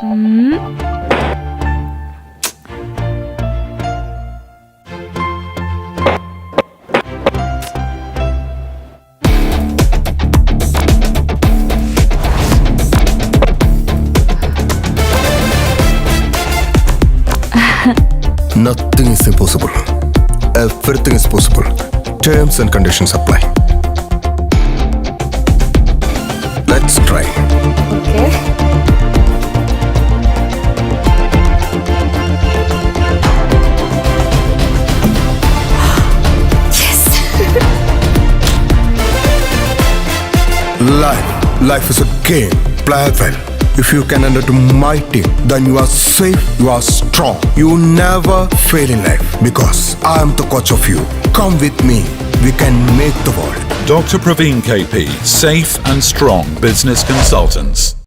Nothing is impossible. Everything is possible. Terms and conditions apply. Let's try. Okay. Life is a game. Play well. If you can enter to my team, then you are safe, you are strong. You never fail in life because I am the coach of you. Come with me. We can make the world. Dr. Praveen KP, Safe and Strong Business Consultants.